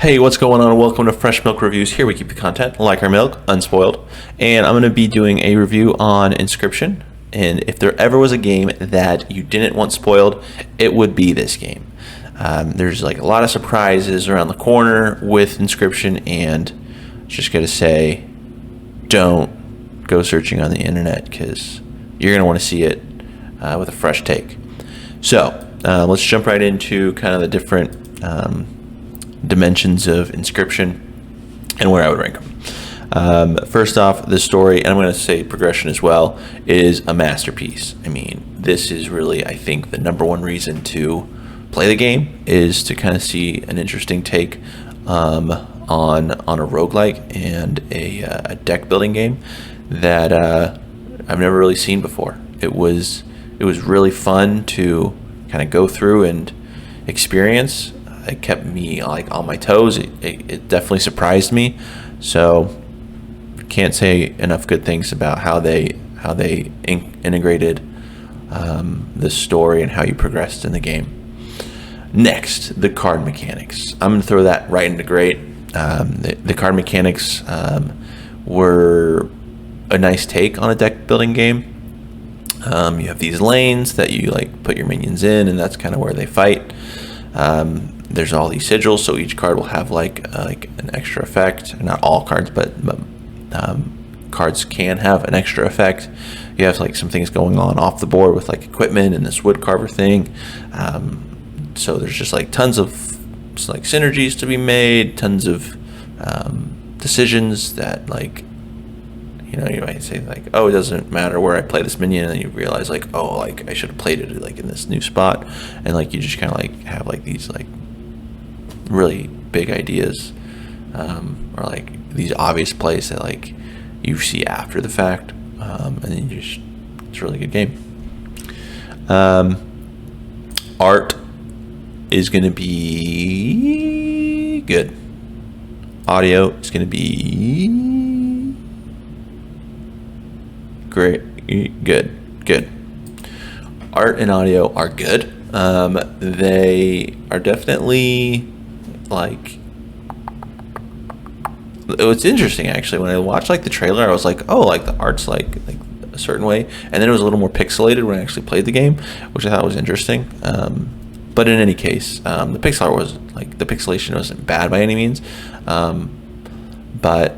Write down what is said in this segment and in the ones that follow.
Hey, what's going on? Welcome to Fresh Milk Reviews. Here we keep the content like our milk, unspoiled. And I'm going to be doing a review on Inscryption. And if there ever was a game that you didn't want spoiled, it would be this game. There's like a lot of surprises around the corner with Inscryption, and just got to say, don't go searching on the internet because you're going to want to see it with a fresh take. So let's jump right into kind of the different dimensions of Inscryption and where I would rank them. First off, the story, and I'm going to say progression as well, is a masterpiece. I mean, this is really, I think, the number one reason to play the game is to kind of see an interesting take on a roguelike and a deck building game that I've never really seen before. It was really fun to kind of go through and experience. It kept me like on my toes. It definitely surprised me. So can't say enough good things about how they integrated the story and how you progressed in the game. Next, the card mechanics. I'm gonna throw that right into great. The card mechanics were a nice take on a deck building game. You have these lanes that you like put your minions in, and that's kind of where they fight. There's all these sigils, so each card will have like an extra effect. Not all cards, but cards can have an extra effect. You have like some things going on off the board with like equipment and this wood carver thing. So there's just like tons of like synergies to be made, tons of decisions that like, you might say like, oh, it doesn't matter where I play this minion, and then you realize like, oh, like I should have played it like in this new spot, and like you just kind of like have like these like really big ideas, or like these obvious plays that like you see after the fact, and then it's a really good game. Art is going to be good. Audio is going to be great, good. Art and audio are good. They are definitely like. It's interesting actually. When I watched like the trailer, I was like, oh, like the art's like a certain way, and then it was a little more pixelated when I actually played the game, which I thought was interesting. But in any case, the pixel art was like the pixelation wasn't bad by any means, but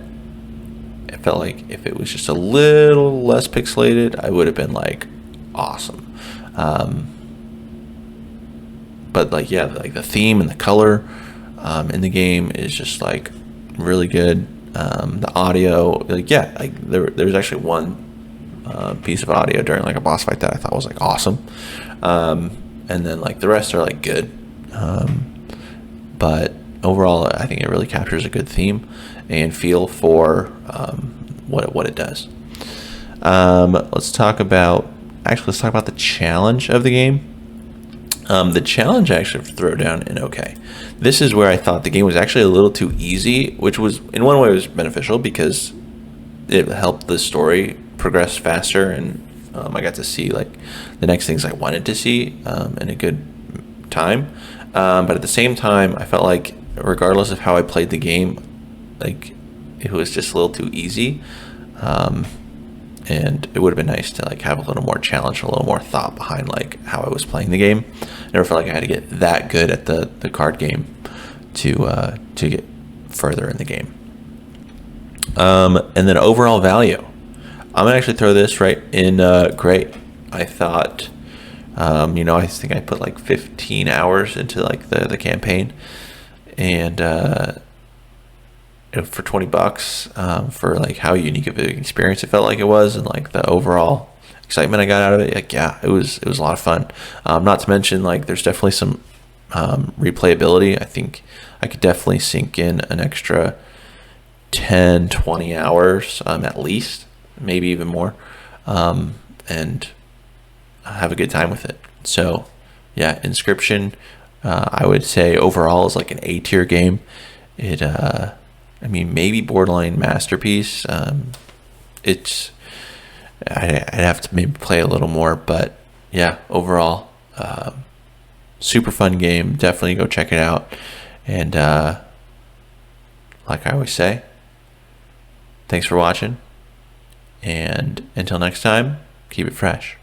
it felt like if it was just a little less pixelated, I would have been like awesome. But like, yeah, like the theme and the color in the game is just like really good. The audio, like, yeah, like there was actually one piece of audio during like a boss fight that I thought was like awesome. And then like the rest are like good. But overall, I think it really captures a good theme and feel for what it does. Let's talk about the challenge of the game. The challenge I actually throw down in okay. This is where I thought the game was actually a little too easy, which was in one way was beneficial because it helped the story progress faster, and I got to see like the next things I wanted to see in a good time. But at the same time, I felt like regardless of how I played the game, like it was just a little too easy, and it would have been nice to like have a little more challenge, a little more thought behind like how I was playing the game. I never felt like I had to get that good at the card game to get further in the game. And then overall value, I'm gonna actually throw this right in great. I thought, I think I put like 15 hours into like the campaign, and for $20, for like how unique of an experience it felt like it was, and like the overall excitement I got out of it, like yeah, it was a lot of fun. Not to mention like there's definitely some replayability. I think I could definitely sink in an extra 10-20 hours at least, maybe even more, and have a good time with it. So yeah, Inscryption, I would say overall is like an A tier game. It maybe borderline masterpiece. I'd have to maybe play a little more, but yeah, overall super fun game. Definitely go check it out. And like I always say, thanks for watching, and until next time, keep it fresh.